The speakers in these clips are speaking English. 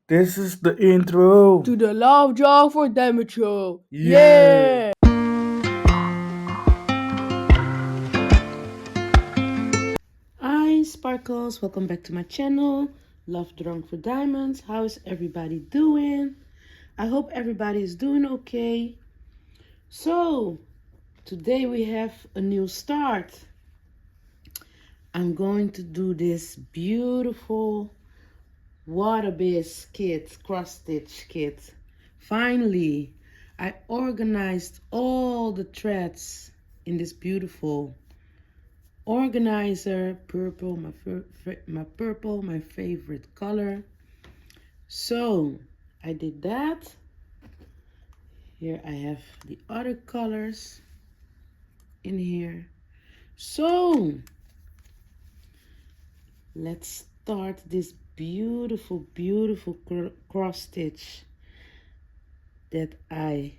This is the intro to the Love Jar for Damage Show. Yeah. Hi Sparkles, welcome back to my channel. Love Drunk for Diamonds. How is everybody doing? I hope everybody is doing okay. So, today we have a new start. I'm going to do this beautiful Wattobiz kit, cross stitch kit. Finally, I organized all the threads in this beautiful organizer. Purple, my favorite color. So I did that. Here I have the other colors in here. So let's start this beautiful cross stitch that I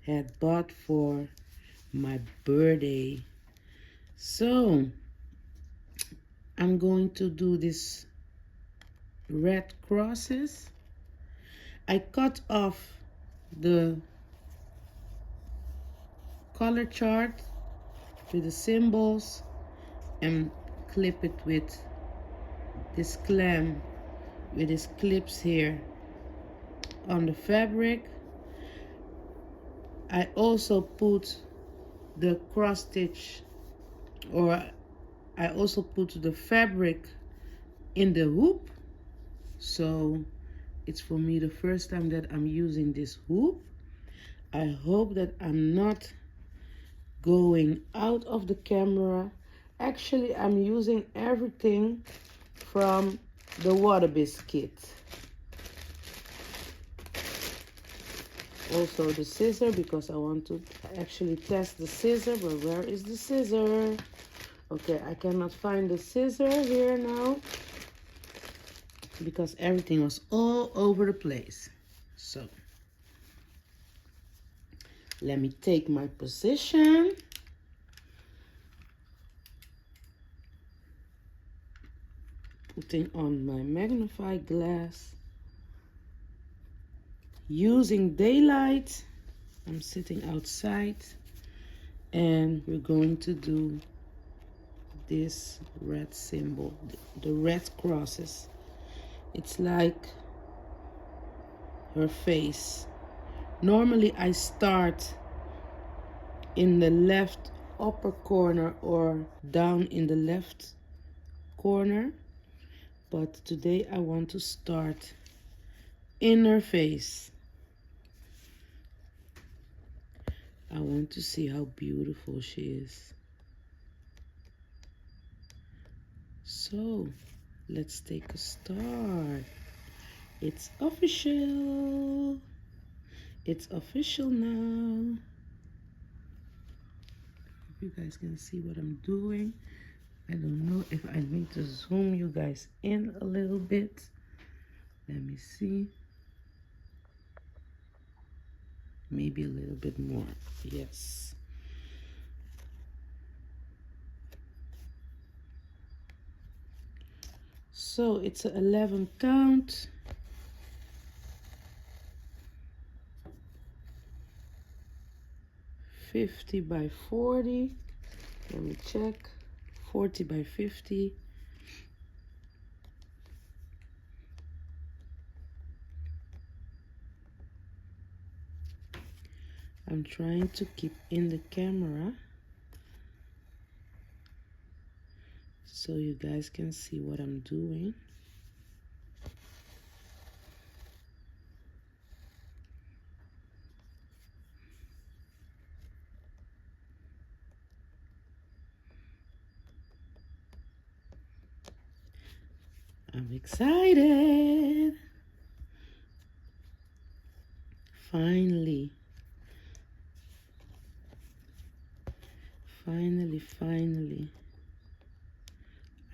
had bought for my birthday. So I'm going to do this red crosses. I cut off the color chart with the symbols and clip it with this clamp with these clips here on the fabric. I also put the cross stitch, or I also put the fabric in the hoop. So it's for me the first time that I'm using this hoop. I hope that I'm not going out of the camera. Actually, I'm using everything from the Wattobiz kit. Also the scissor, because I want to actually test the scissor, but where is the scissor? Okay, I cannot find the scissor here now because everything was all over the place. So let me take my position. Putting on my magnifying glass. Using daylight. I'm sitting outside and we're going to do this red symbol, the red crosses. It's like her face. Normally I start in the left upper corner or down in the left corner, but today I want to start in her face. I want to see how beautiful she is. So let's take a start. It's official. It's official now. Hope you guys can see what I'm doing. I don't know if I need to zoom you guys in a little bit. Let me see. Maybe a little bit more. Yes. So it's an 11 count. $50 by $40. Let me check. $40 by $50. I'm trying to keep in the camera so you guys can see what I'm doing. I'm excited. Finally,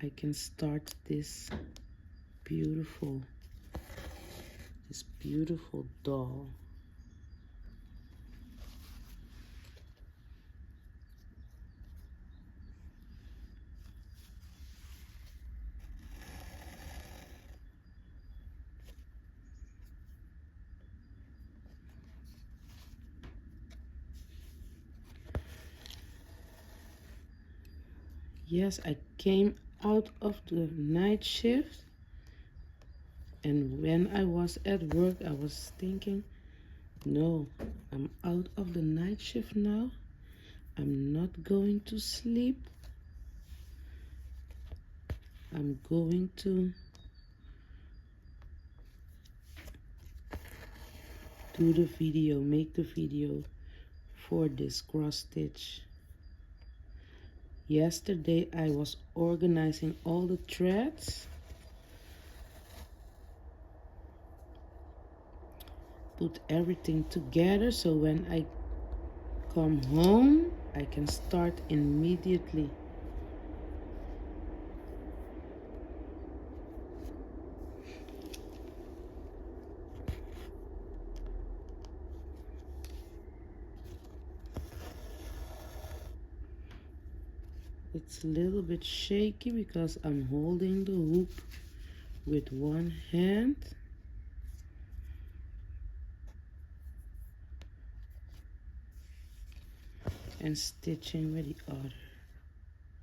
I can start this beautiful doll. Yes, I came out of the night shift, and when I was at work I was thinking, no, I'm out of the night shift now. I'm not going to sleep. I'm going to do the video, make the video for this cross stitch. Yesterday I was organizing all the threads, put everything together so when I come home I can start immediately. It's a little bit shaky because I'm holding the hoop with one hand and stitching with the other.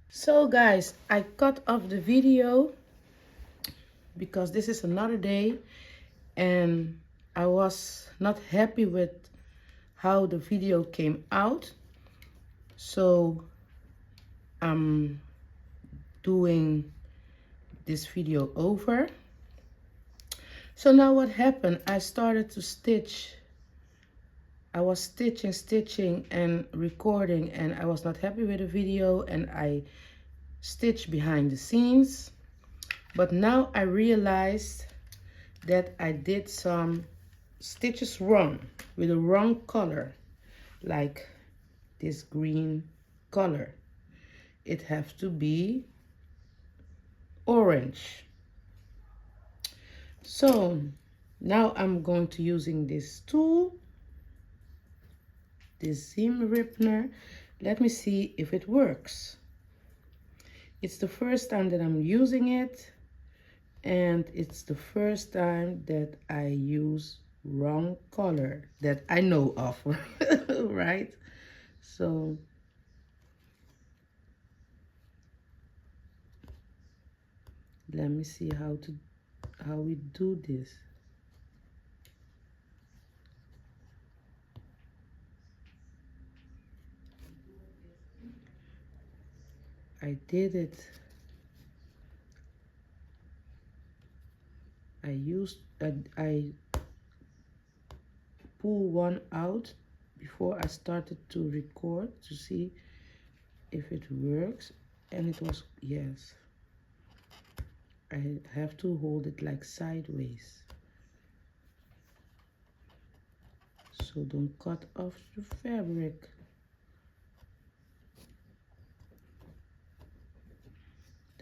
So guys, I cut off the video because this is another day and I was not happy with how the video came out. So I'm doing this video over. So now what happened, I started to stitch. I was stitching and recording, and I was not happy with the video, and I stitched behind the scenes. But now I realized that I did some stitches wrong with the wrong color, like this green color. It have to be orange. So now I'm going to using this tool, this seam ripner. Let me see if it works. It's the first time that I'm using it, and it's the first time that I use wrong color that I know of. Right? So let me see how we do this. I did it. I pull one out before I started to record to see if it works, and it was yes. I have to hold it like sideways, so don't cut off the fabric.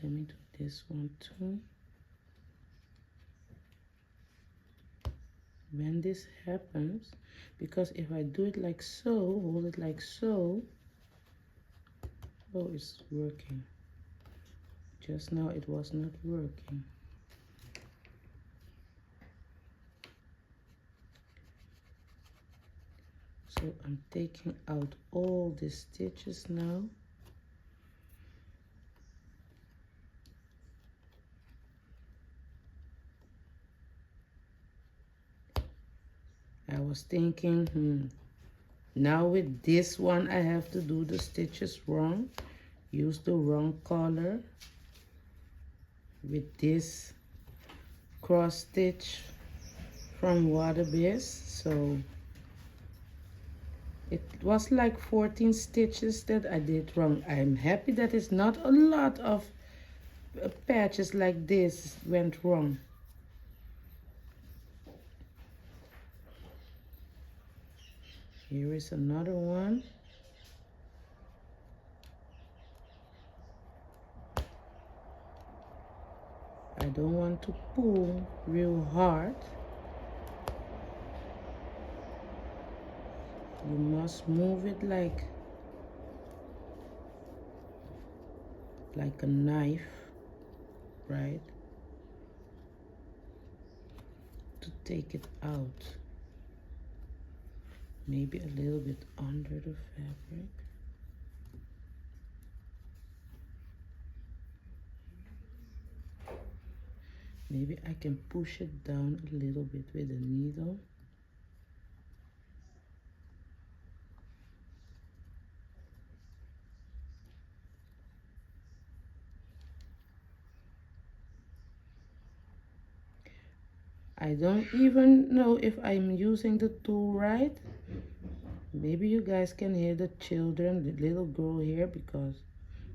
Let me do this one too. When this happens, because if I do it like so, hold it like so, oh, it's working. Just now it was not working. So I'm taking out all the stitches now. I was thinking, now with this one I have to do the stitches wrong, use the wrong color with this cross stitch from Wattobiz. So it was like 14 stitches that I did wrong. I'm happy that it's not a lot of patches like this went wrong. Here is another one. I don't want to pull real hard. You must move it like a knife, right? To take it out. Maybe a little bit under the fabric. Maybe I can push it down a little bit with a needle. I don't even know if I'm using the tool right. Maybe you guys can hear the children, the little girl here, because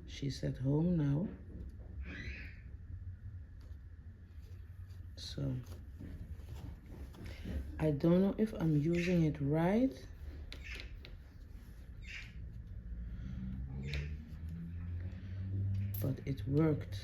she's at home now. So I don't know if I'm using it right. But it worked.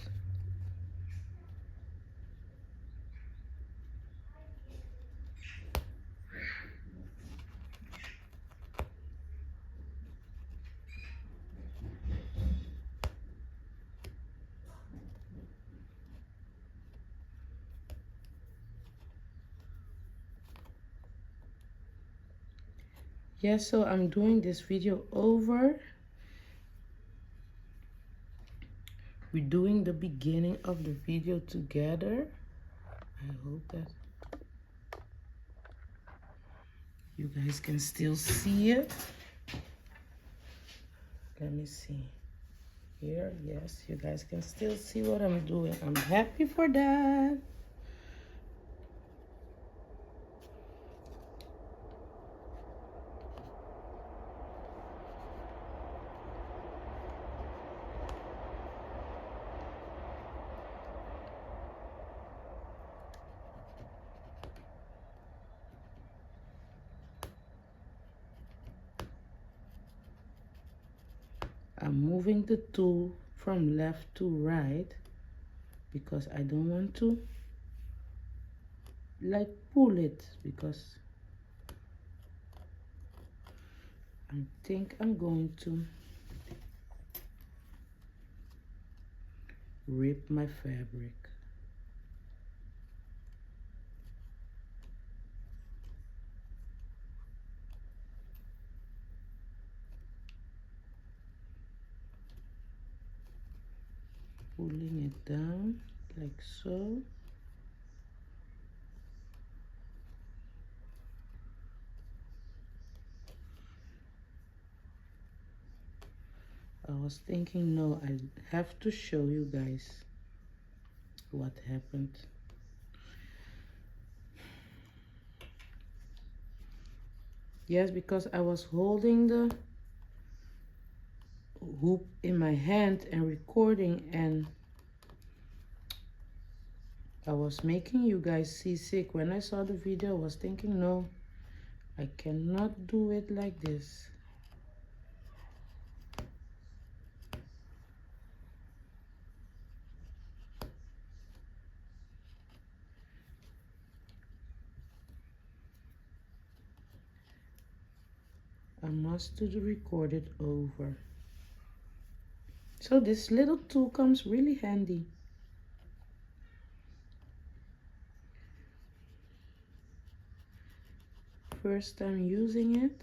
Yes, so I'm doing this video over. We're doing the beginning of the video together. I hope that you guys can still see it. Let me see. Here, yes, you guys can still see what I'm doing. I'm happy for that. I'm moving the tool from left to right because I don't want to like pull it, because I think I'm going to rip my fabric. Pulling it down like so. I was thinking, no, I have to show you guys what happened. Yes, because I was holding the hoop in my hand and recording, and I was making you guys seasick. When I saw the video, I was thinking, no, I cannot do it like this. I must do the recorded over. So this little tool comes really handy. First time using it,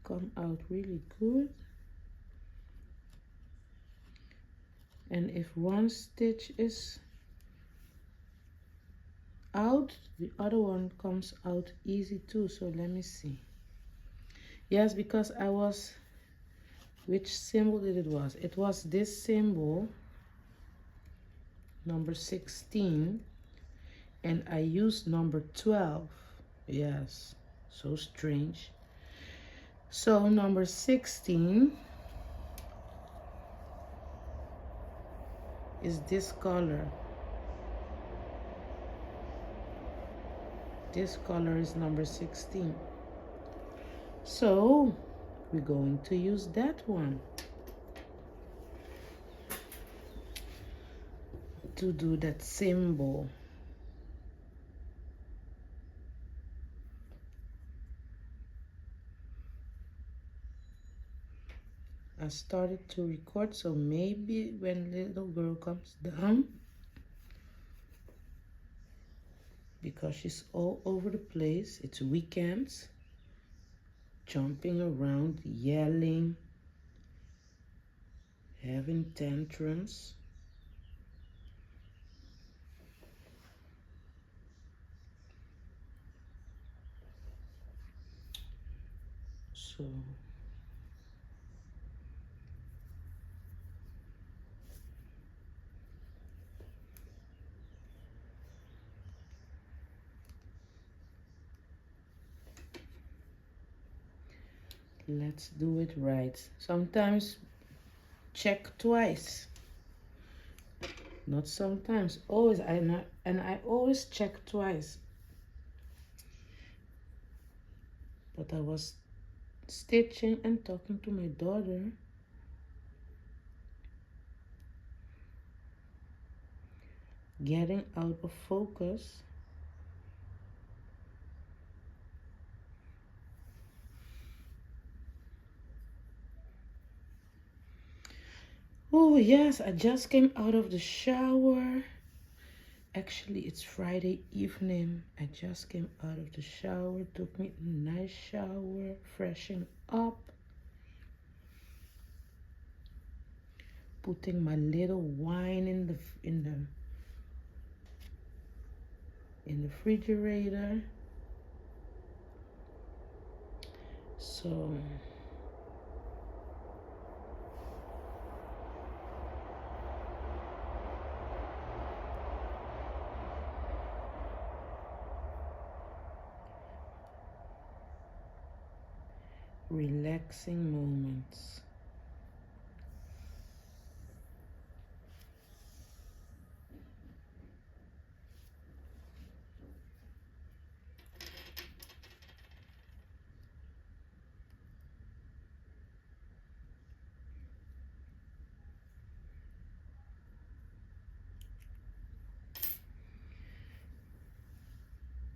come out really good. And if one stitch is out, the other one comes out easy too. So let me see. Yes, because I was, which symbol did it was? It was this symbol, number 16, and I used number 12. Yes, so strange. So number 16 is this color. This color is number 16. So we're going to use that one to do that symbol. I started to record, so maybe when little girl comes down, because she's all over the place, it's weekends, jumping around, yelling, having tantrums. So let's do it right. Sometimes check twice. Not sometimes, always. I always check twice. But I was stitching and talking to my daughter. Getting out of focus. Oh yes, I just came out of the shower. Actually, it's Friday evening. I just came out of the shower, took me a nice shower, freshen up, putting my little wine in the refrigerator. So relaxing moments.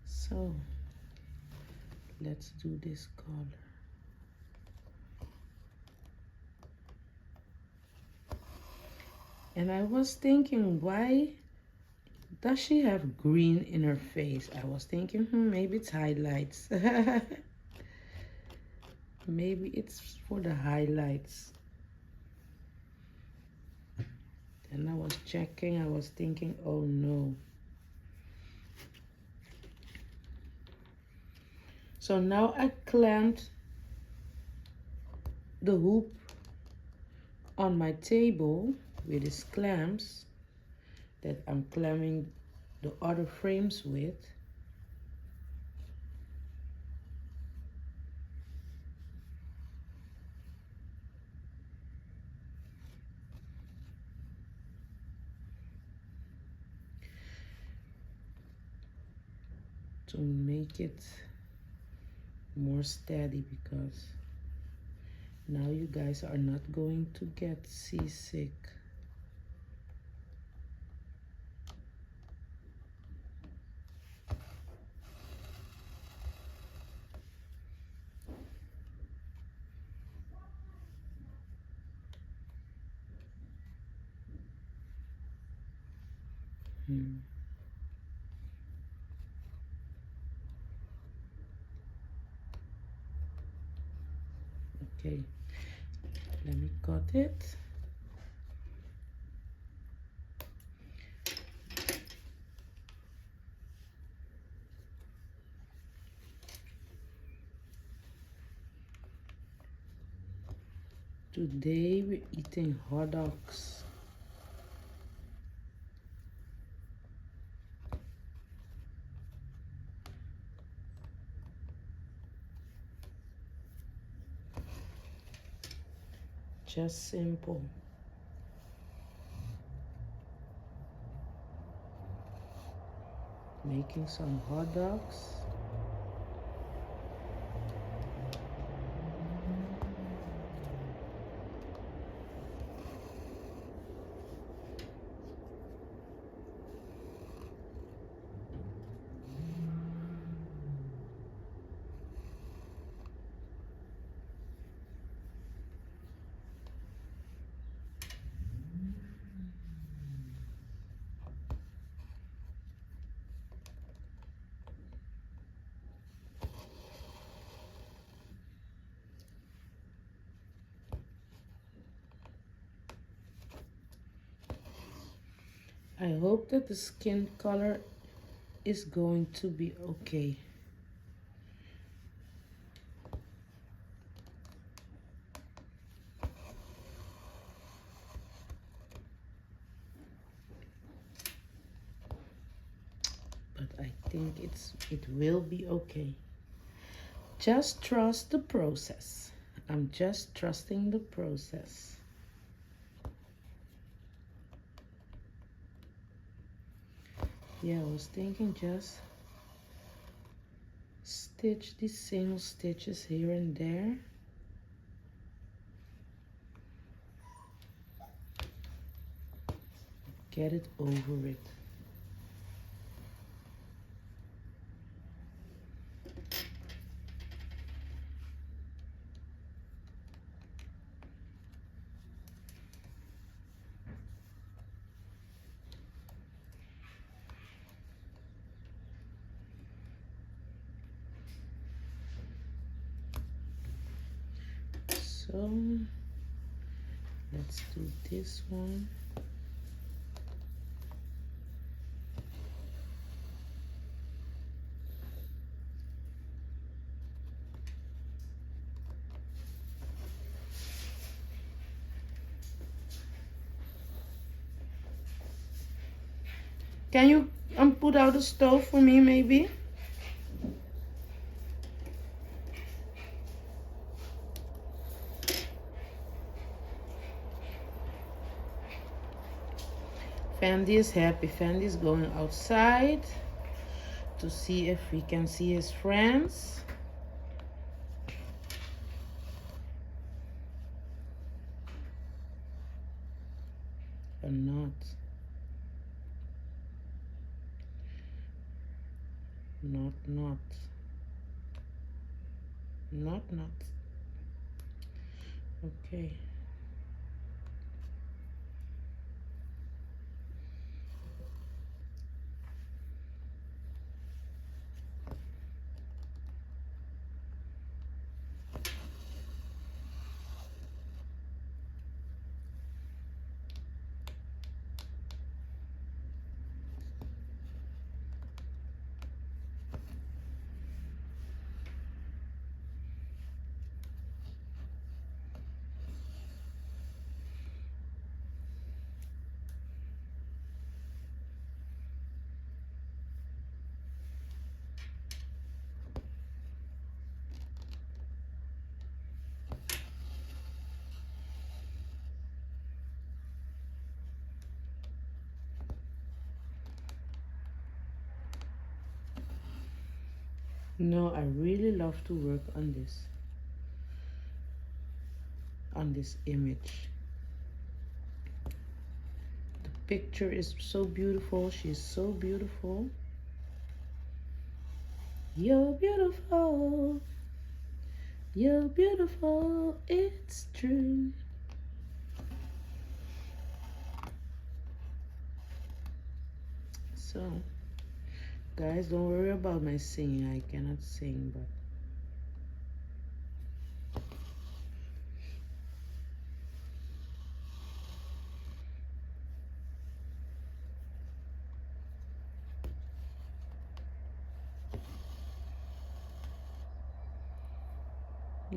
So let's do this color. And I was thinking, why does she have green in her face? I was thinking, maybe it's highlights. Maybe it's for the highlights. And I was checking, I was thinking, oh no. So now I clamped the hoop on my table with these clamps that I'm clamping the other frames with. To make it more steady, because now you guys are not going to get seasick. Okay, let me cut it. Today we're eating hot dogs. Just simple. Making some hot dogs. I hope that the skin color is going to be okay. but I think it will be okay. Just trust the process. I'm just trusting the process. Yeah, I was thinking just stitch these single stitches here and there. Get it over it. So let's do this one. Can you put out the stove for me, maybe? Fendi is happy. Fendi is going outside to see if he can see his friends. Or not. Not. Okay. No, I really love to work on this image. The picture is so beautiful. She's so beautiful. You're beautiful. You're beautiful. It's true. So, guys, don't worry about my singing. I cannot sing, but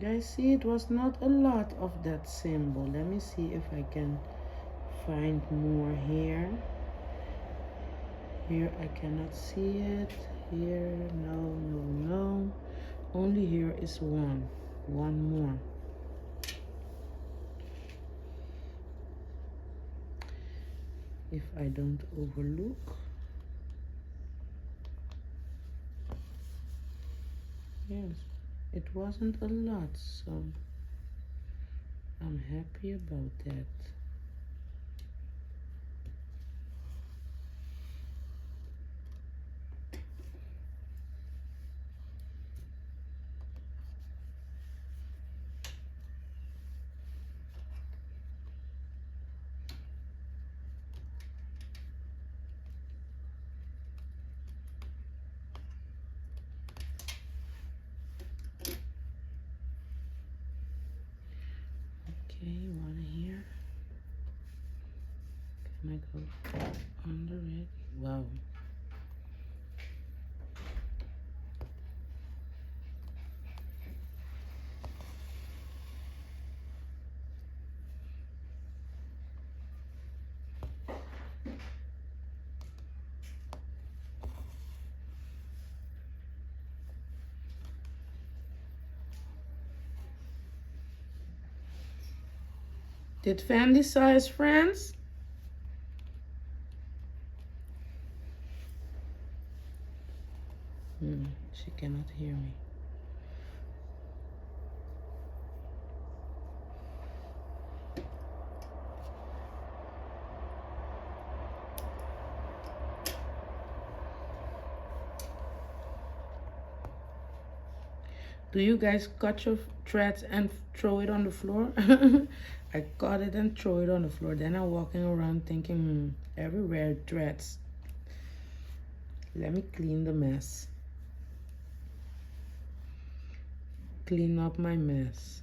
guys, see, it was not a lot of that symbol. Let me see if I can find more here. Here I cannot see it. Here, no. Only here is one more. If I don't overlook. Yes, it wasn't a lot, so I'm happy about that. Okay, one here. Can I go under it? Wow. Did Fandy saw his friends? She cannot hear me. Do you guys cut your threads and throw it on the floor? I cut it and throw it on the floor. Then I'm walking around thinking, everywhere threads. Let me clean the mess. Clean up my mess.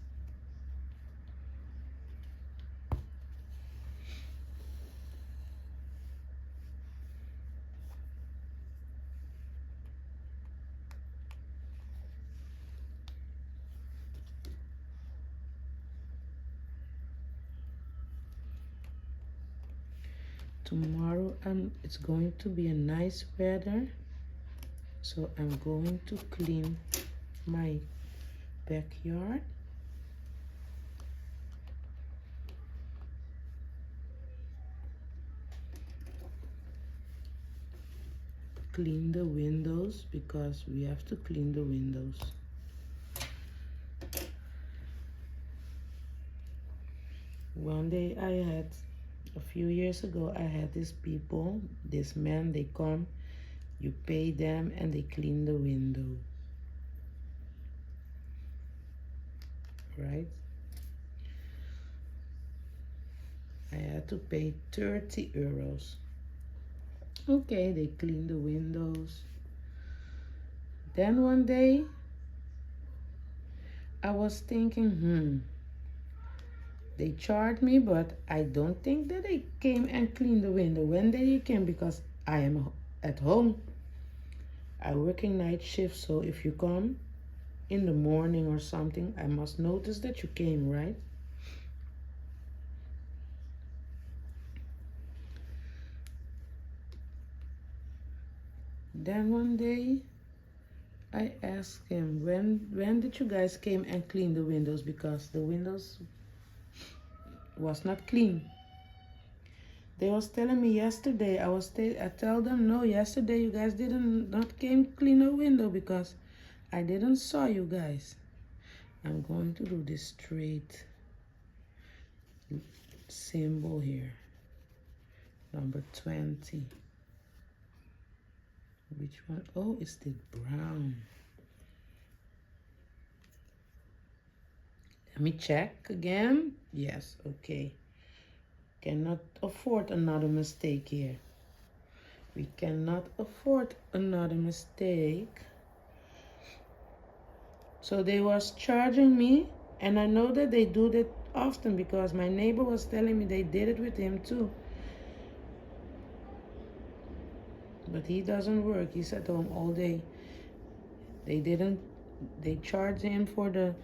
Tomorrow it's going to be a nice weather, so I'm going to clean my backyard. Clean the windows because we have to clean the windows. One day a few years ago, I had these people, this man, they come, you pay them and they clean the window. Right? I had to pay 30 euros. Okay, they clean the windows. Then one day, I was thinking, they charged me, but I don't think that they came and cleaned the window. When they came, because I am at home. I work in night shift, so if you come in the morning or something, I must notice that you came, right? Then one day, I asked him, when did you guys came and clean the windows? Because the windows was not clean. They was telling me yesterday. I tell them, no, yesterday you guys not came clean the window because I didn't saw you guys. I'm going to do this straight symbol here. Number 20. Which one? Oh, it's the brown. Let me check again. Yes, okay. Cannot afford another mistake here. We cannot afford another mistake. So they was charging me, and I know that they do that often because my neighbor was telling me they did it with him too. But he doesn't work. He's at home all day. They charged him for the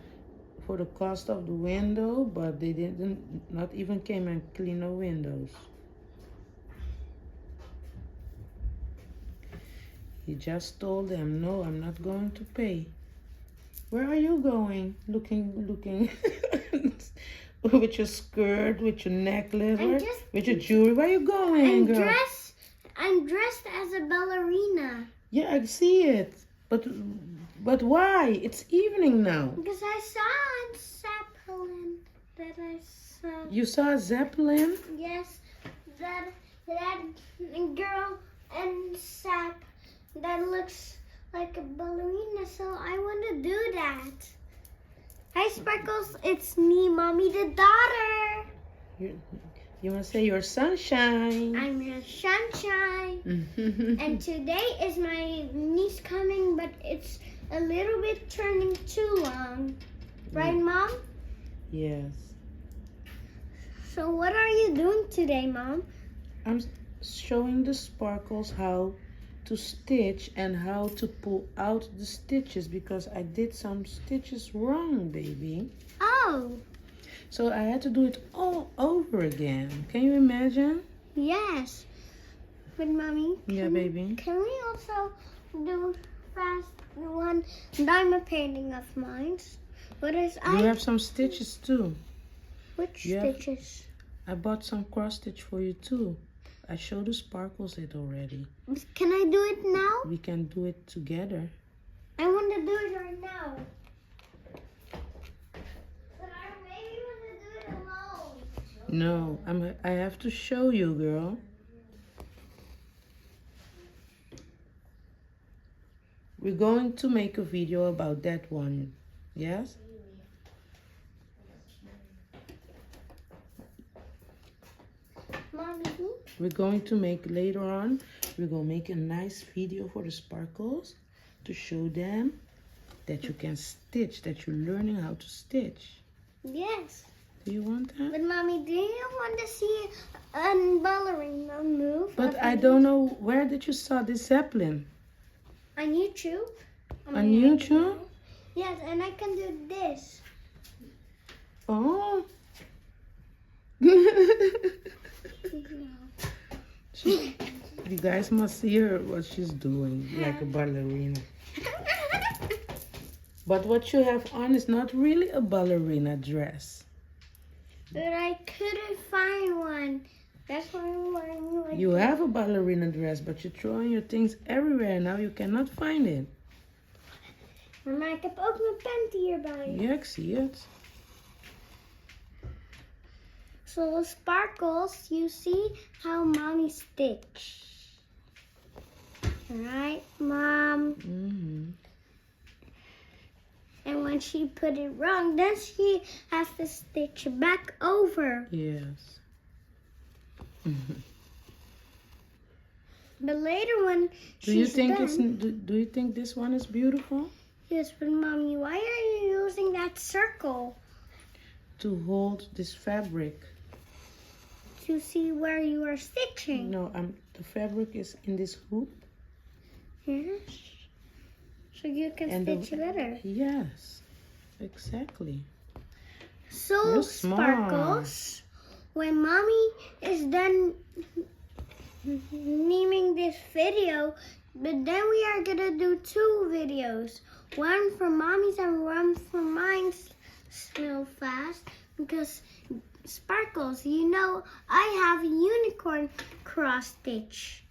cost of the window, but they not even came and clean the windows. He just told them, no, I'm not going to pay. Where are you going? Looking with your skirt, with your necklace, with your jewelry. Where are you going, girl? I'm dressed as a ballerina. Yeah, I see it. But why? It's evening now. Because I saw a zeppelin that I saw. You saw a zeppelin? Yes, that girl and sap that looks like a ballerina, so I want to do that. Hi, Sparkles. It's me, Mommy, the daughter. You want to say your sunshine? I'm your sunshine. And today is my niece coming, but it's a little bit turning too long. Right, Mom? Yes. So what are you doing today, Mom? I'm showing the Sparkles how to stitch and how to pull out the stitches because I did some stitches wrong, baby. Oh. So I had to do it all over again. Can you imagine? Yes. But Mommy, baby. Can we also do fast one diamond painting of mine? You have some stitches too. Which You have- stitches? I bought some cross stitch for you too. I showed the Sparkles it already. Can I do it now? We can do it together. I want to do it right now. But I maybe want to do it alone. No, I have to show you, girl. We're going to make a video about that one. Yes? Mommy? We're going to make later on, we're going to make a nice video for the Sparkles to show them that you can stitch, that you're learning how to stitch. Yes. Do you want that? But Mommy, do you want to see a ballerina move? But I don't know, where did you saw this Zeppelin? On YouTube. On YouTube? Yes, and I can do this. Oh. You guys must see her, what she's doing, like a ballerina. But what you have on is not really a ballerina dress. But I couldn't find one. That's why I'm wearing like You have a ballerina dress, but you're throwing your things everywhere now. You cannot find it. Mama, ik heb ook mijn panty hierbij. Ja, ik zie het. So Sparkles, you see how Mommy stitch. Right, Mom? Mm-hmm. And when she put it wrong, then she has to stitch it back over. Yes. But later when Do you she's think done, do you think this one is beautiful? yes, but Mommy, why are you using that circle? To hold this fabric. To see where you are stitching. No, the fabric is in this hoop. Yes. So you can And stitch better. Yes, exactly. So You're smart. Sparkles, when Mommy is done naming this video, but then we are gonna do 2 videos. One for Mommy's and one for mine's real fast. Because Sparkles, you know, I have a unicorn cross stitch.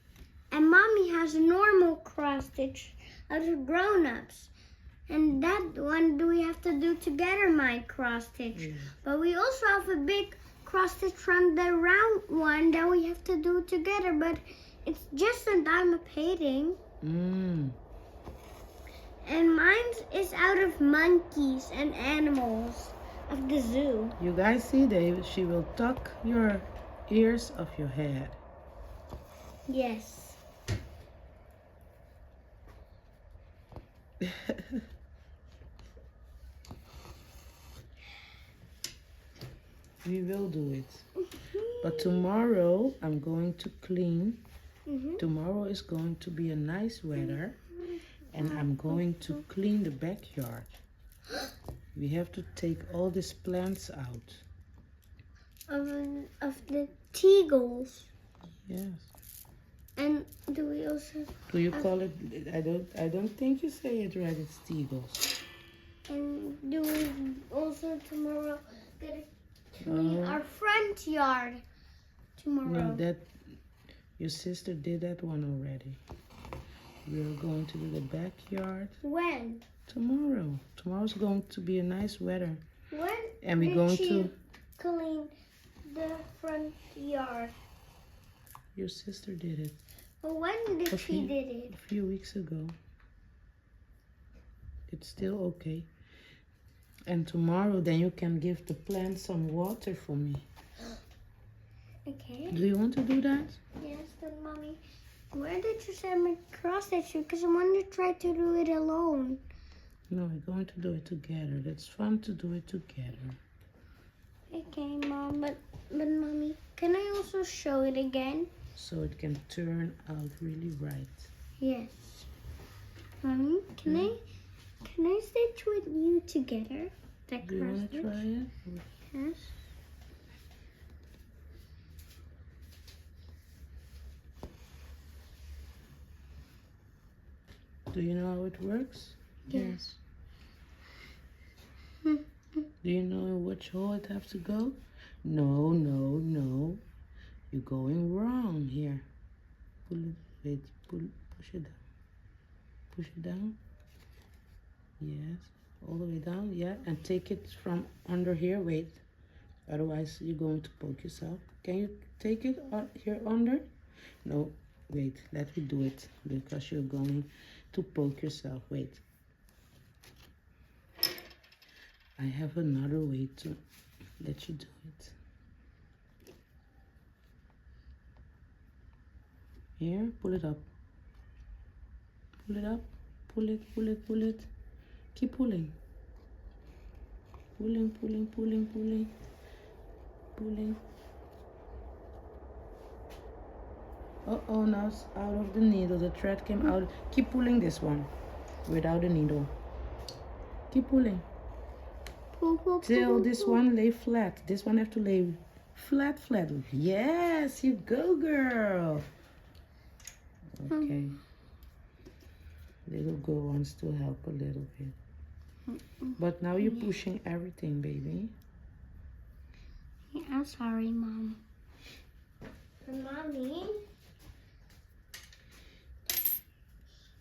And Mommy has a normal cross stitch out of grown-ups. And that one we have to do together, my cross stitch. Yes. But we also have a big cross stitch from the round one that we have to do together. But it's just a diamond painting. Mm. And mine is out of monkeys and animals of the zoo. You guys see, David, she will tuck your ears of your head. Yes. We will do it. But tomorrow I'm going to clean. Tomorrow is going to be a nice weather. And I'm going to clean the backyard. We have to take all these plants out. Of the teagles. Yes. And do we also Do you call it? I don't think you say it right. It's teagles. and do we also tomorrow get to clean No. our front yard tomorrow? No, your sister did that one already. We are going to do the backyard When? tomorrow. Tomorrow's going to be a nice weather. When And we're did going she to. clean the front yard? Your sister did it But when did A she few- did it? a few weeks ago. It's still okay. And tomorrow, then you can give the plants some water for me. Okay. Do you want to do that? Yes, but Mommy, where did you send me cross stitch? Because I want to try to do it alone. No, we're going to do it together. That's fun to do it together. Okay, Mom, but Mommy, can I also show it again? So it can turn out really right. Yes. Mommy, can I stitch with you together? That Do you cross want to stitch? try it? Yes. Do you know how it works? Yes. Do you know which hole it has to go? No, no, no. You're going wrong here. Pull it, wait, push it down. Push it down. Yes, all the way down, yeah. And take it from under here, wait. Otherwise, you're going to poke yourself. Can you take it here under? No, wait, let me do it because you're going to poke yourself. Wait. I have another way to let you do it. Here, pull it up. Pull it up. Pull it, pull it, pull it. Keep pulling. Pulling, pulling, pulling, pulling. Pulling. Uh-oh, now it's out of the needle. The thread came out. Keep pulling this one without a needle. Keep pulling. Pull, pull, Till pull, this pull. one lay flat. This one have to lay flat, flat. Yes, you go, girl. Okay. Little girl wants to help a little bit. But now you're pushing everything, baby. I'm sorry, Mom. Mommy?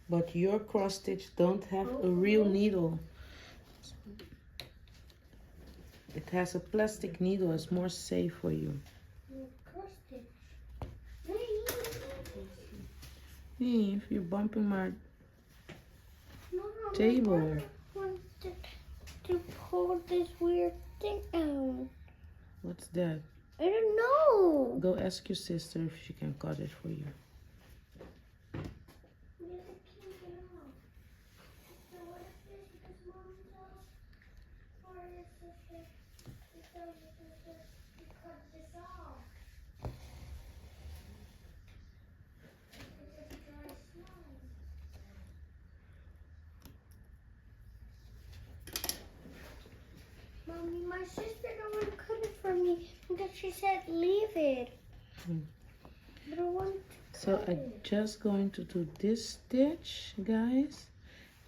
But your cross stitch don't have a real needle. It has a plastic needle. It's more safe for you. Hey, if you're bumping my table. I want to pull this weird thing out. What's that? I don't know. Go ask your sister if she can cut it for you. Mommy, my sister don't want to cut it for me because she said leave it. But I want to So cut I'm it. just going to do this stitch, guys.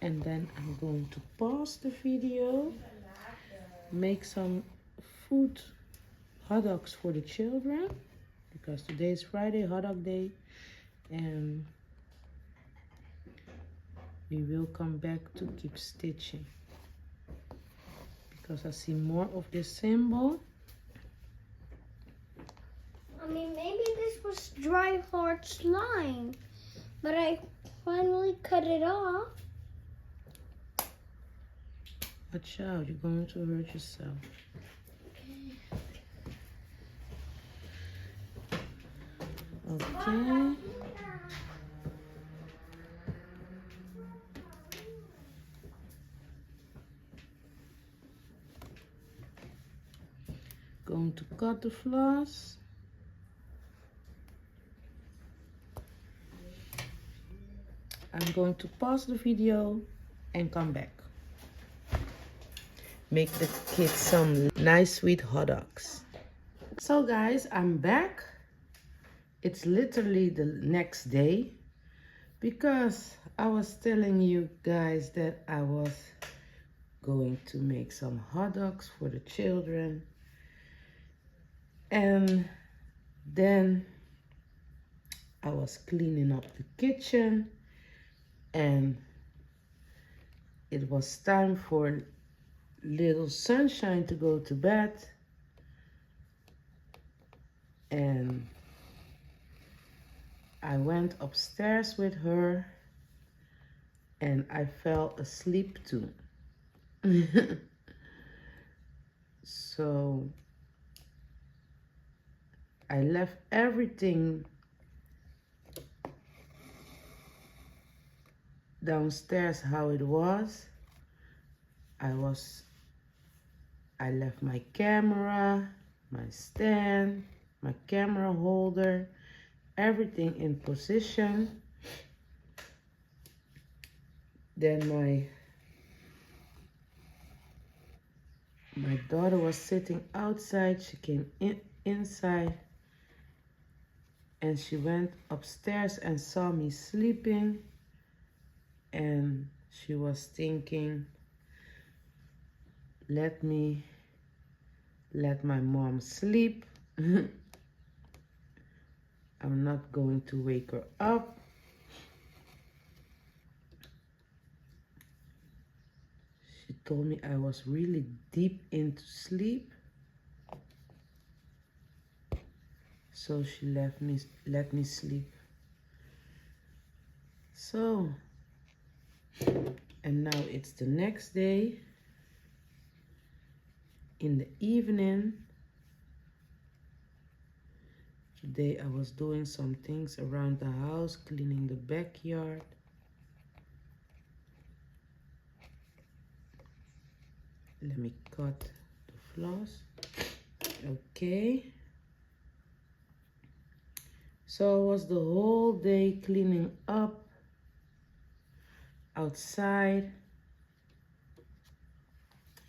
And then I'm going to pause the video. Make some food, hot dogs for the children. Because today is Friday, hot dog day. And we will come back to keep stitching. Because I see more of this symbol. I mean, maybe this was dry, hard slime. But I finally cut it off. Watch out, you're going to hurt yourself. Okay. Going to cut the floss. I'm going to pause the video and come back. Make the kids some nice sweet hot dogs. So guys, I'm back. It's literally the next day because I was telling you guys that I was going to make some hot dogs for the children. And then I was cleaning up the kitchen and it was time for little Sunshine to go to bed. And I went upstairs with her and I fell asleep too. So I left everything downstairs how it was. I left my camera, my stand, my camera holder, everything in position. Then my daughter was sitting outside. She came inside and she went upstairs and saw me sleeping, and she was thinking, let me let my mom sleep. I'm not going to wake her up. She told me I was really deep into sleep. So she let me sleep. So, and now it's the next day. In the evening, today I was doing some things around the house, cleaning the backyard. Let me cut the floss. Okay. So I was the whole day cleaning up outside.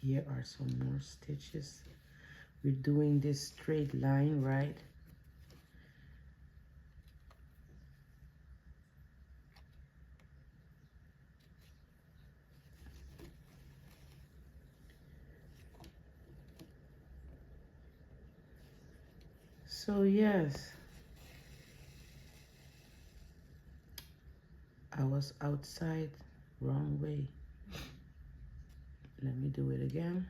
Here are some more stitches. We're doing this straight line, right? So yes, I was outside, wrong way. Let me do it again.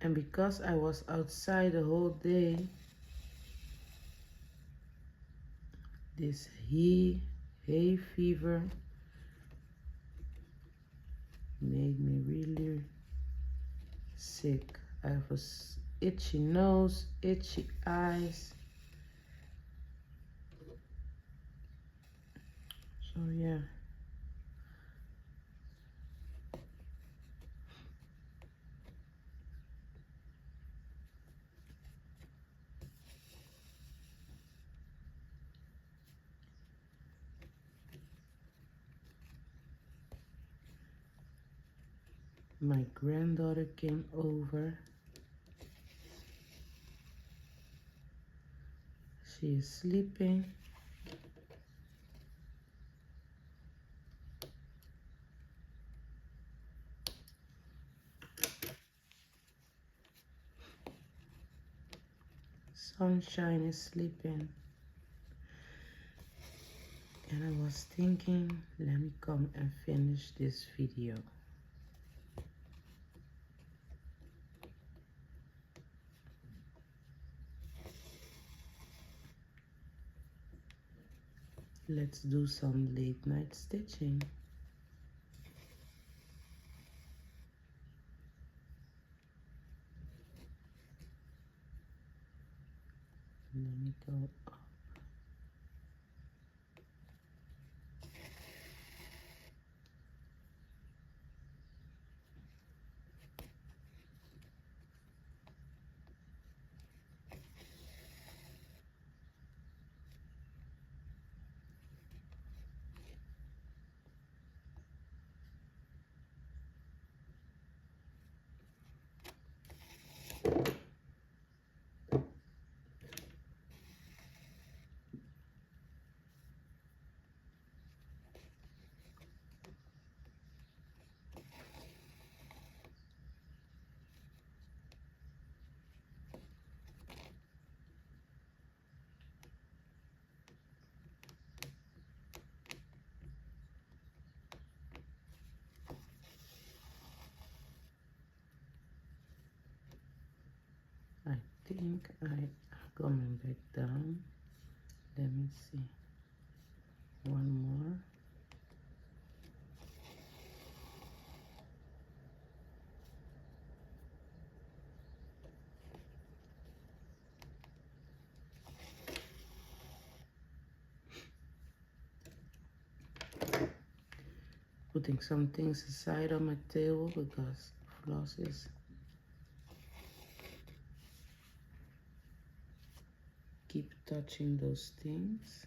And because I was outside the whole day, this hay fever made me really sick. I have a itchy nose, itchy eyes. So yeah. My granddaughter came over. She is sleeping. Sunshine is sleeping. And I was thinking, let me come and finish this video. Let's do some late night stitching. Let me go up. I think I coming back down. Let me see. One more. Putting some things aside on my table because floss is keep touching those things.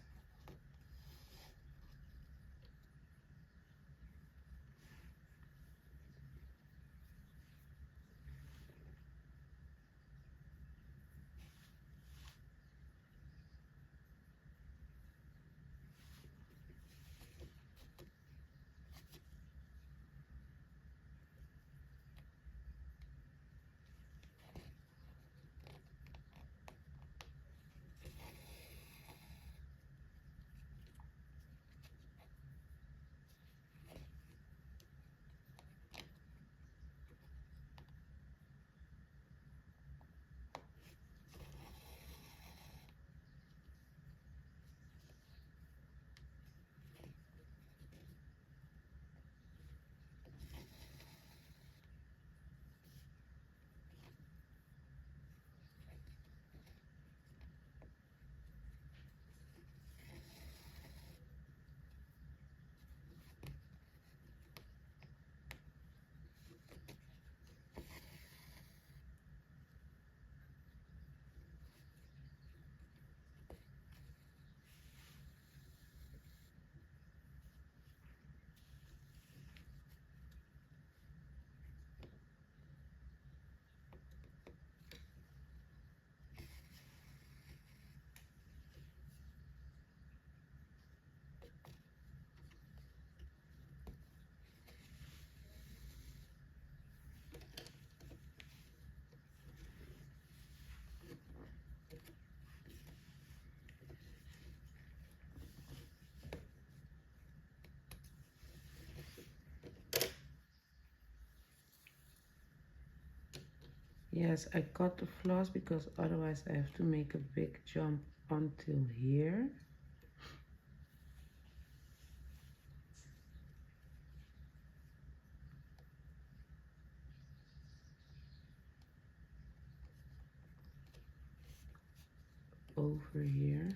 Yes, I cut the floss because otherwise I have to make a big jump until here. Over here.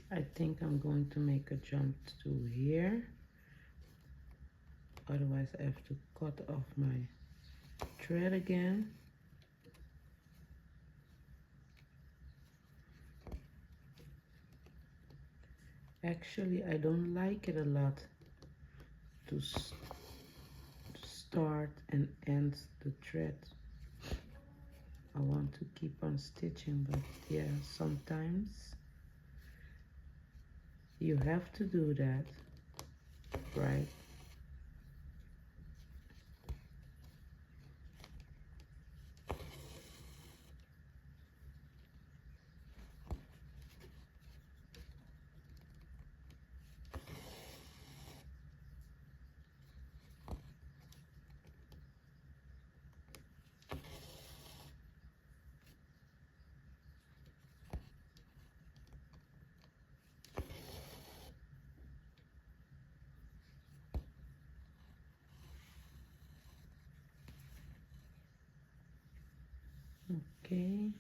I think I'm going to make a jump to here. Otherwise I have to cut off my thread again. Actually, I don't like it a lot to start and end the thread. I want to keep on stitching, but yeah, sometimes you have to do that, right? Okay,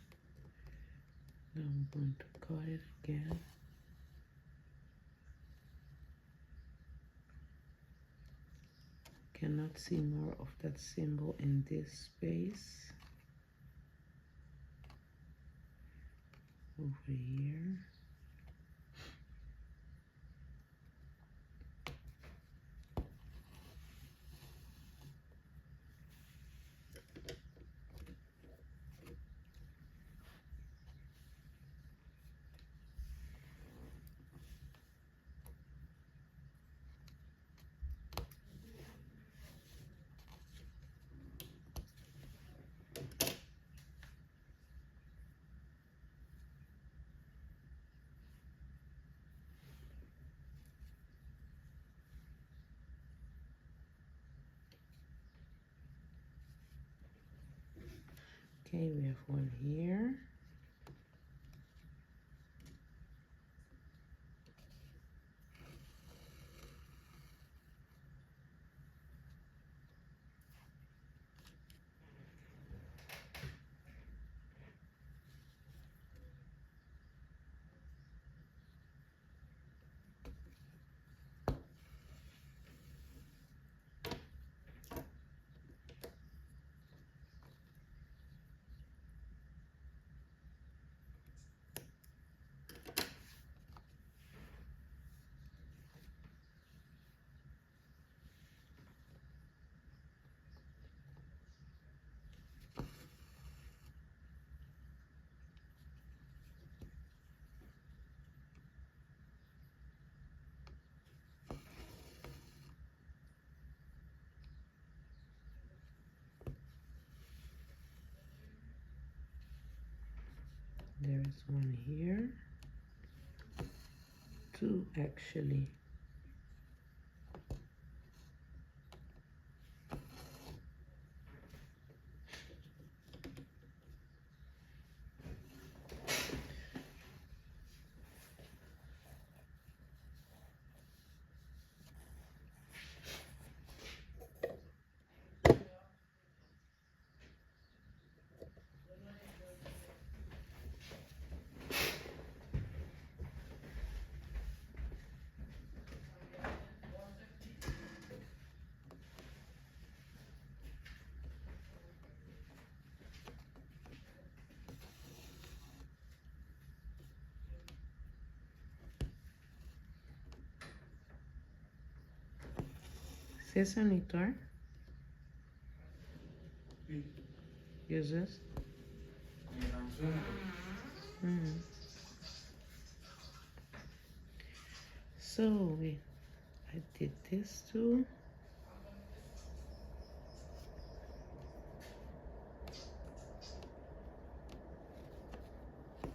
now I'm going to cut it again. Cannot see more of that symbol in this space. Over here. Okay, we have one here. There is one here. Two actually. Steeds er niet hoor. Je zus? So I did this too. I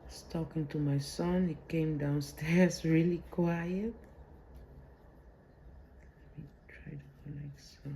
was talking to my son. He came downstairs really quiet. Let me try to go like so.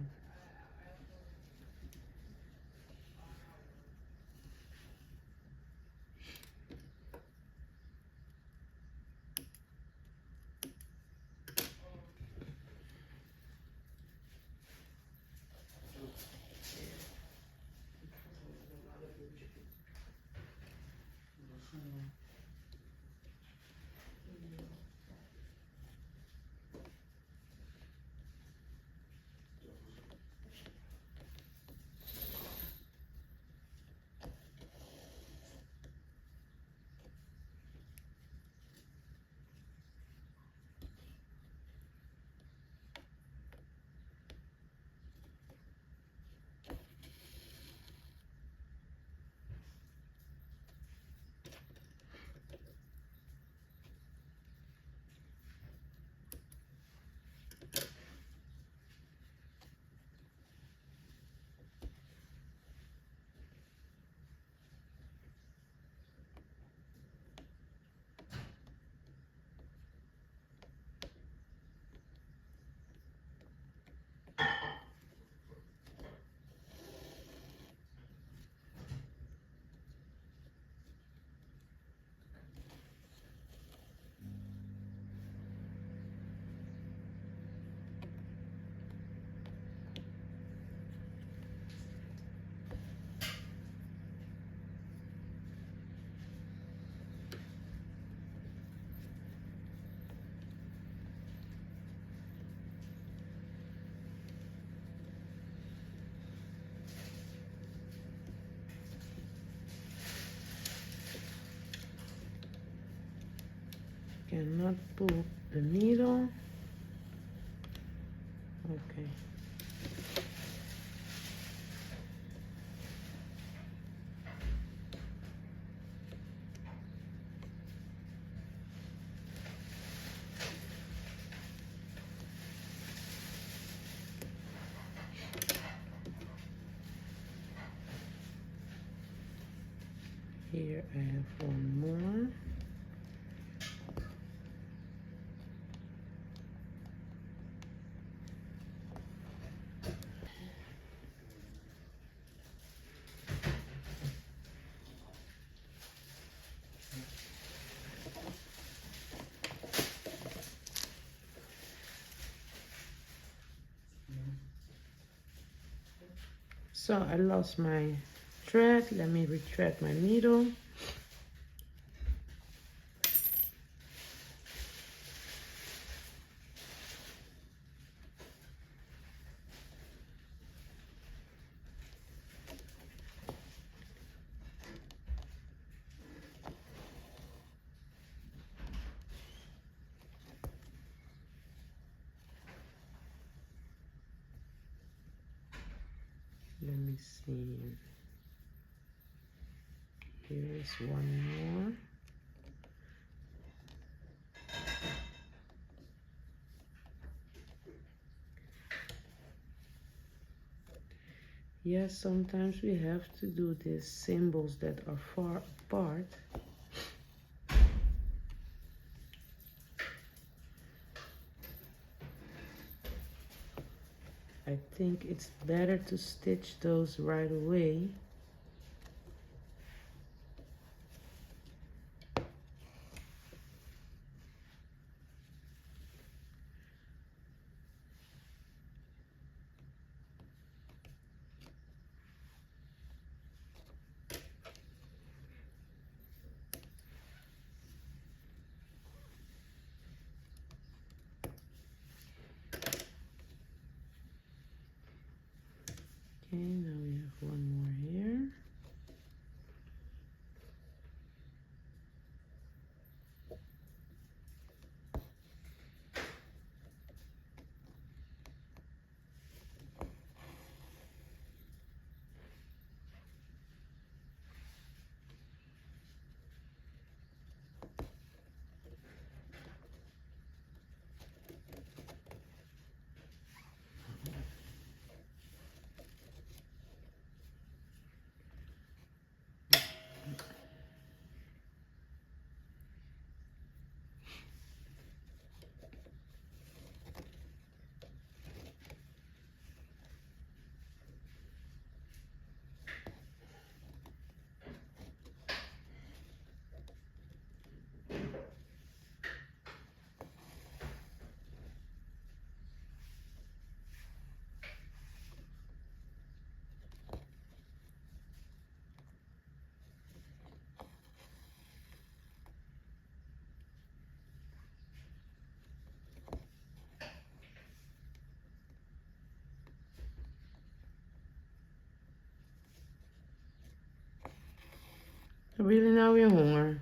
Cannot pull the needle. Okay. Here I have one more. So I lost my thread. Let me retread my needle. Let me see. Here's one more. Yes, sometimes we have to do these symbols that are far apart. I think it's better to stitch those right away. Okay, now we have one more here. Really nou weer honger.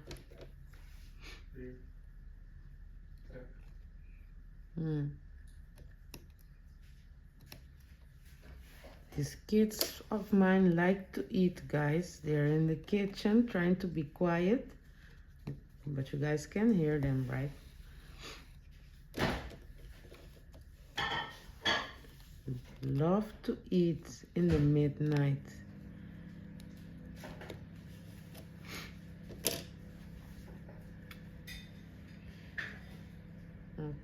These kids of mine like to eat, guys. They're in the kitchen trying to be quiet. But you guys can hear them, right? Love to eat in the midnight.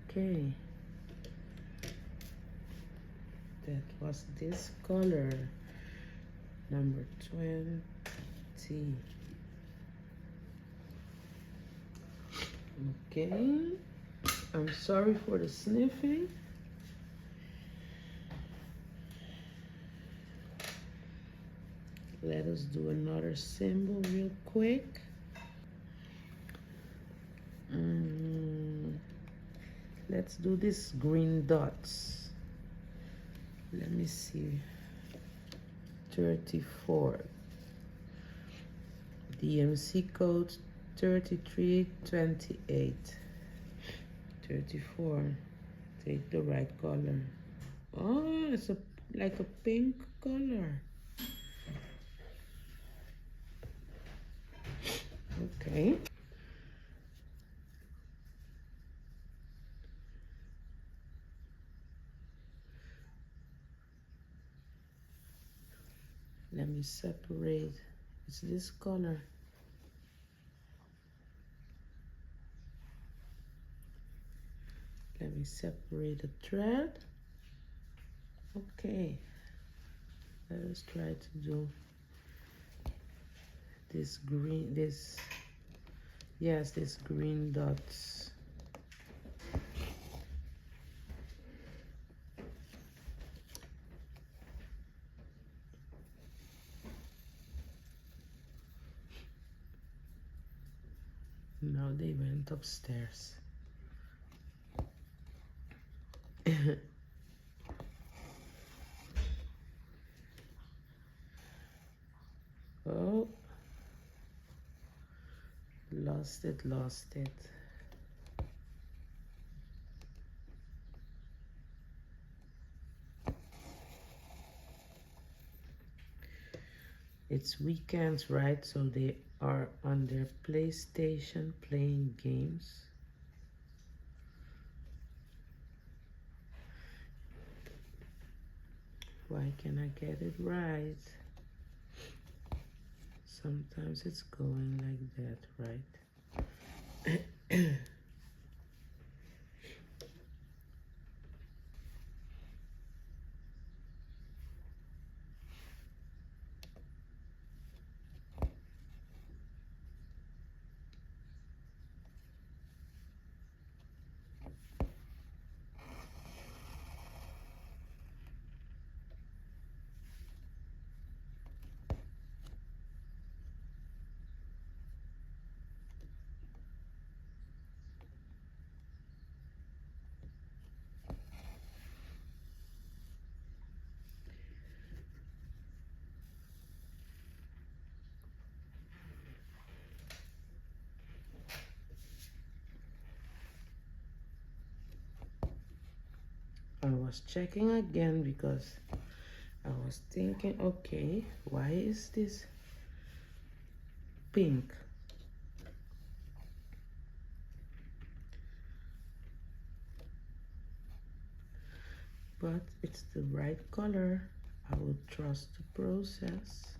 Okay. That was this color. Number 20. Okay. I'm sorry for the sniffing. Let us do another symbol real quick. Let's do this green dots. Let me see. 34. DMC code 3328. 34. Take the right color. Oh, it's like a pink color. Okay. Let me separate. It's this color. Let me separate the thread. Okay. Let us try to do this green, this green dots. Now they went upstairs. Oh, lost it. It's weekends, right? So they are on their PlayStation playing games. Why can I get it right? Sometimes it's going like that, right? I was checking again because I was thinking, okay, why is this pink? But it's the right color. I will trust the process.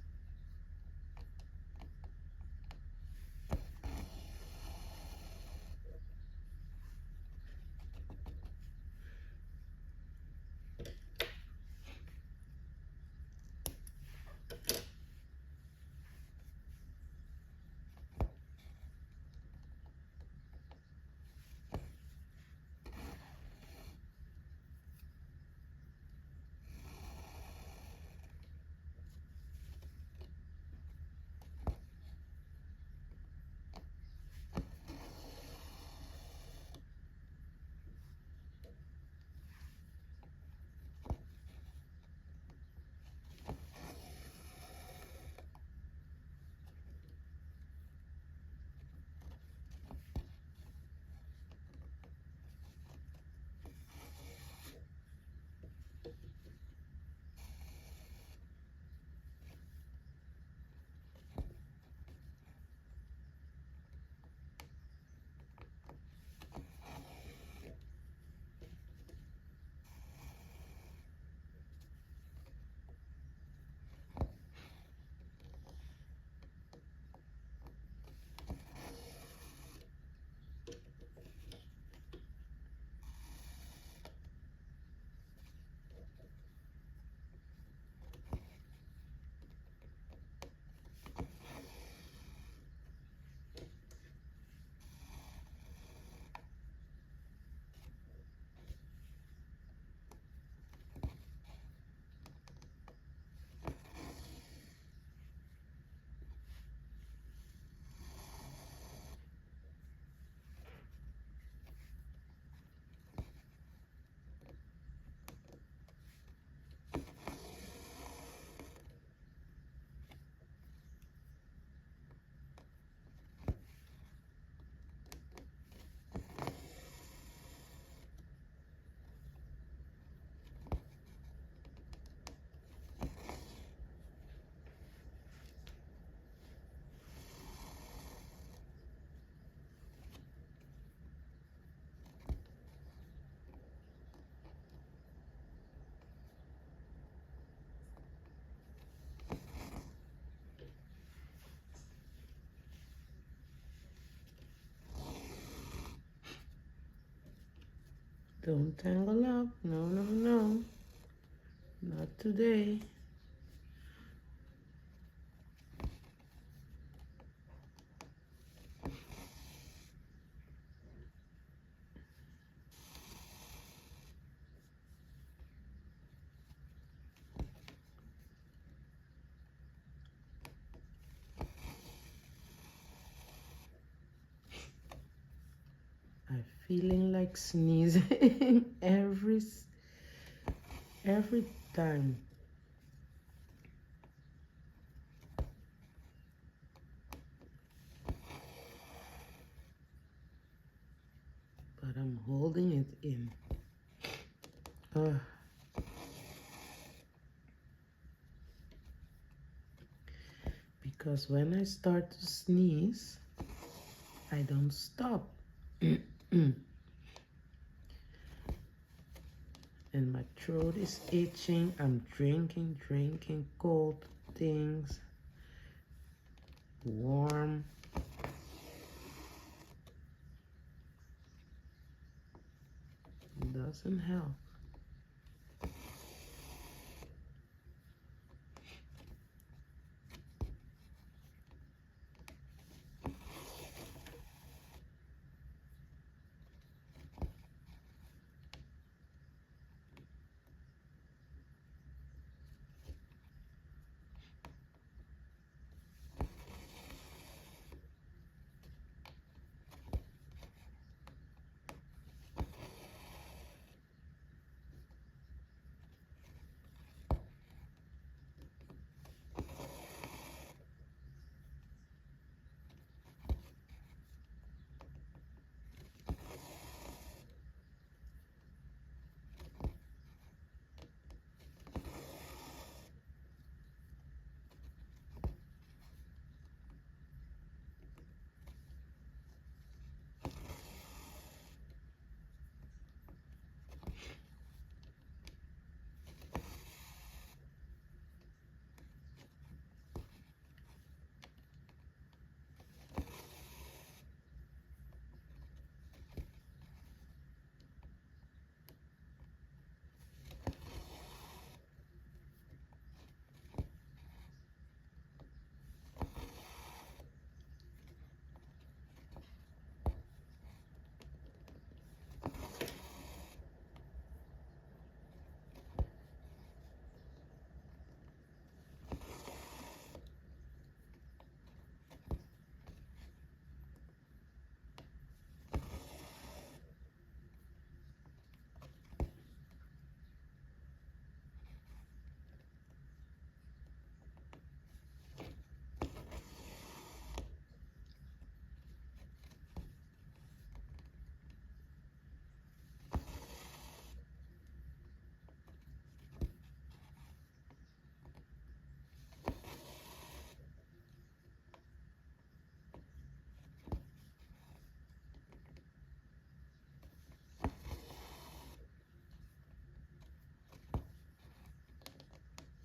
Don't tangle up. No, no, no. Not today. I'm feeling like sneezing every time. But I'm holding it in. Because when I start to sneeze, I don't stop. And my throat is itching. I'm drinking cold things, warm. Doesn't help.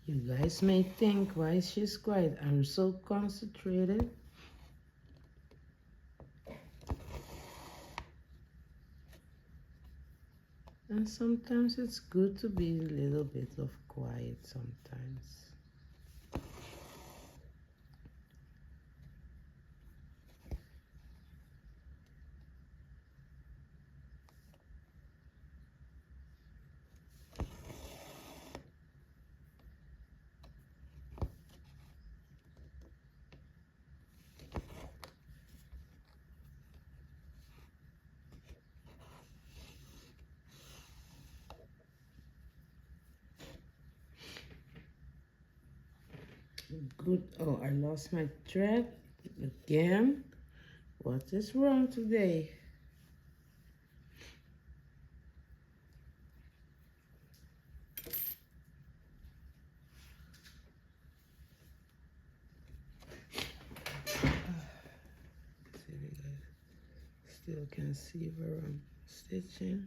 You guys may think, why she's quiet? I'm so concentrated. And sometimes it's good to be a little bit of quiet sometimes. Good. Oh, I lost my thread again. What is wrong today? See, you guys still can see where I'm stitching.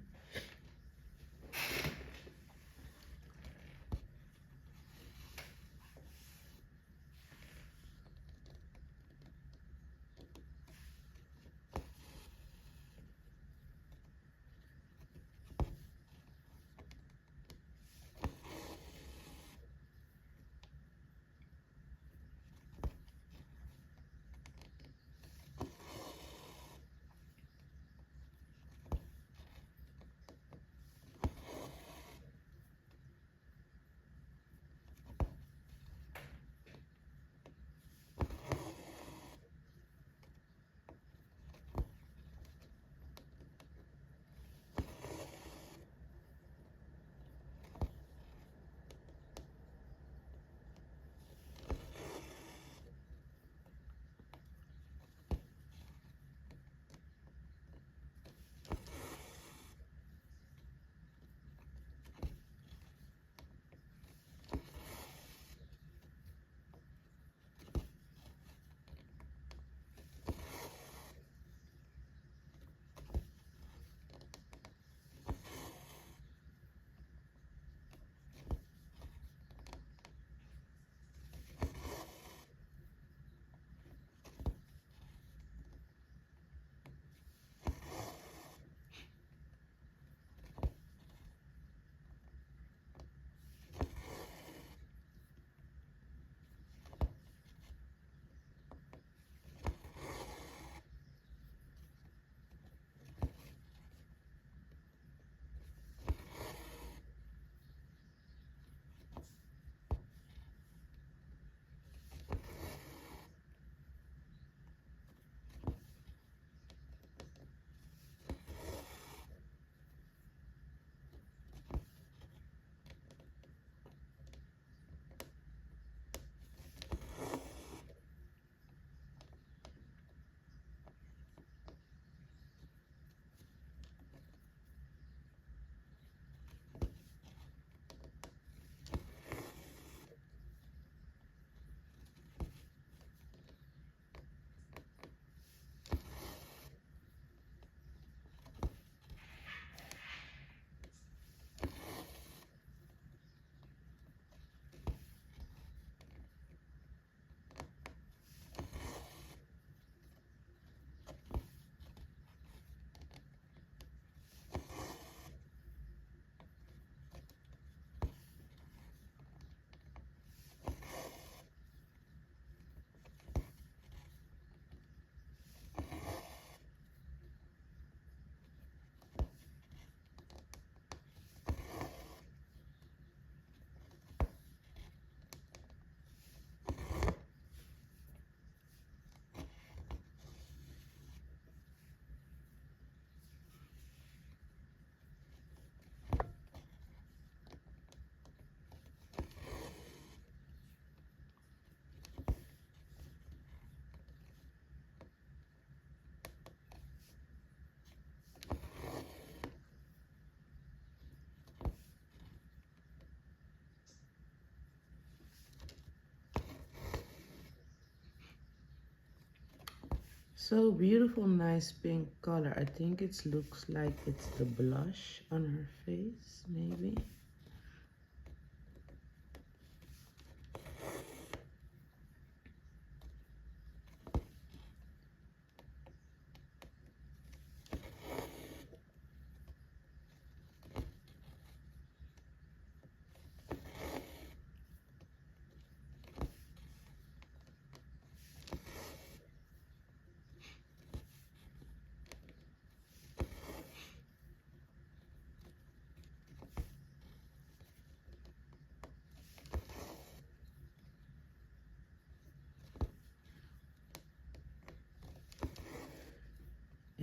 So beautiful, nice pink color. I think it looks like it's the blush on her face, maybe.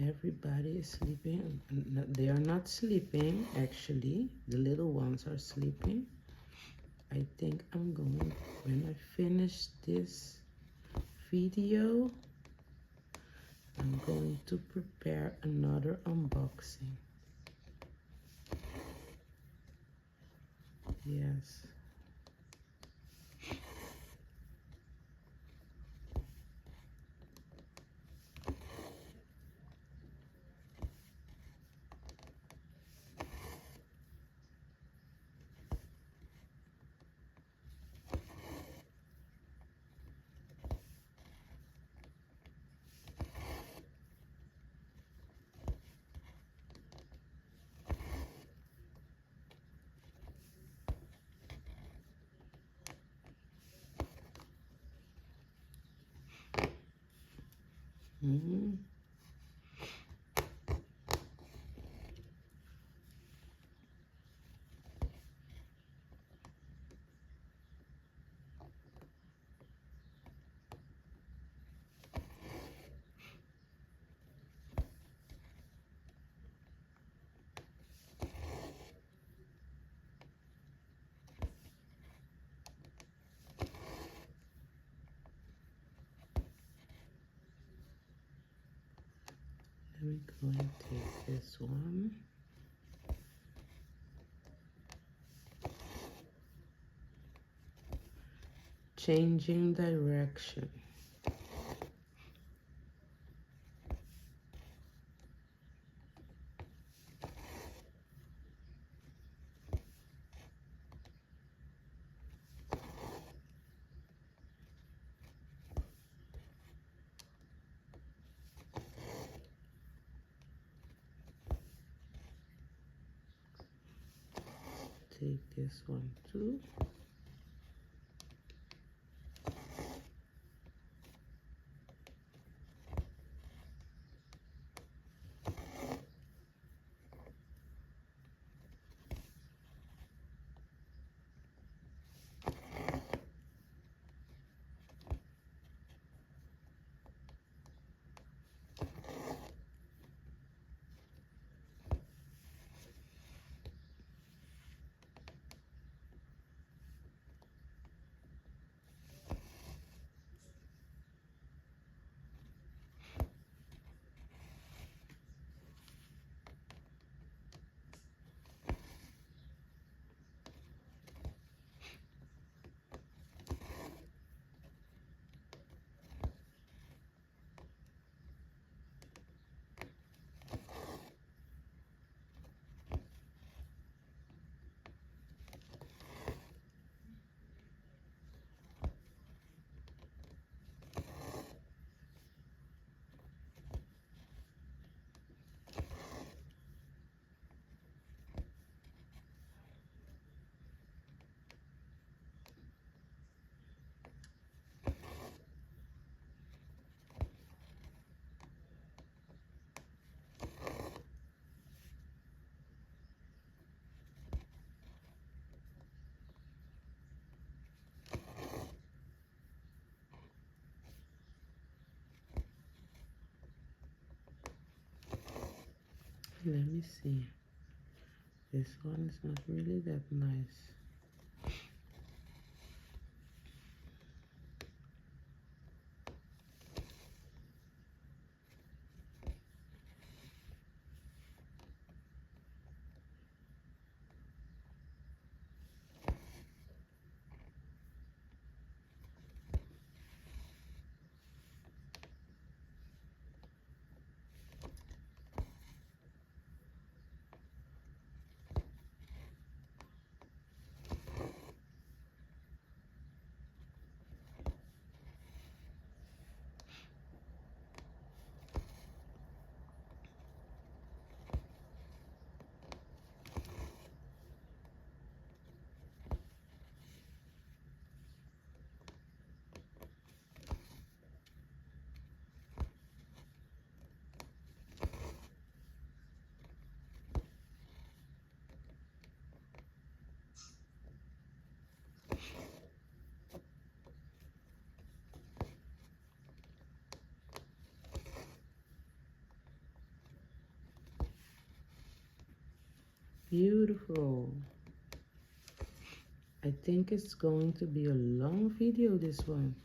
Everybody is sleeping. They are not sleeping, actually. The little ones are sleeping. I think I'm going, when I finish this video, I'm going to prepare another unboxing. Yes. Mm-hmm. Let me go and take this one. Changing direction. Take this one too. Let me see. This one is not really that nice. Beautiful. I think it's going to be a long video, this one.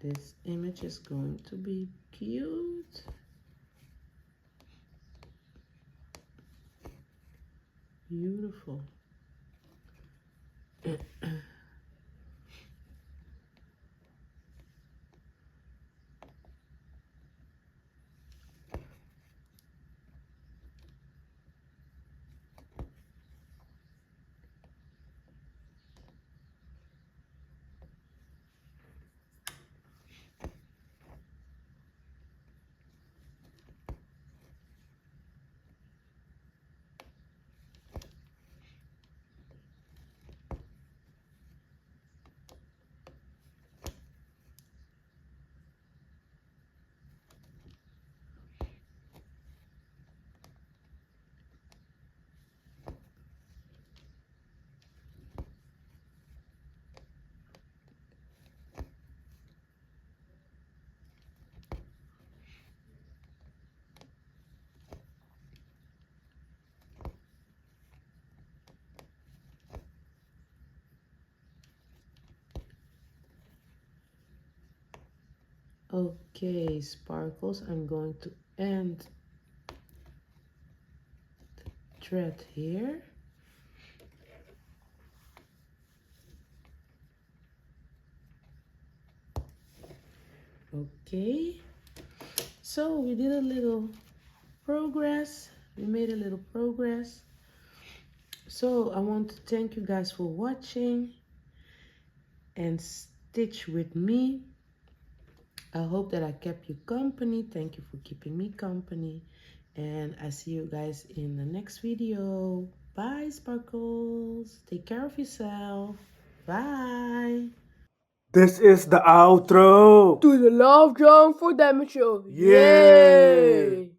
This image is going to be cute. Beautiful. Okay, Sparkles, I'm going to end the thread here. Okay, so we did a little progress. We made a little progress. So I want to thank you guys for watching and stitch with me. I hope that I kept you company. Thank you for keeping me company. And I see you guys in the next video. Bye, Sparkles. Take care of yourself. Bye. This is the outro To the Love Drum for Diamond Show. Yay!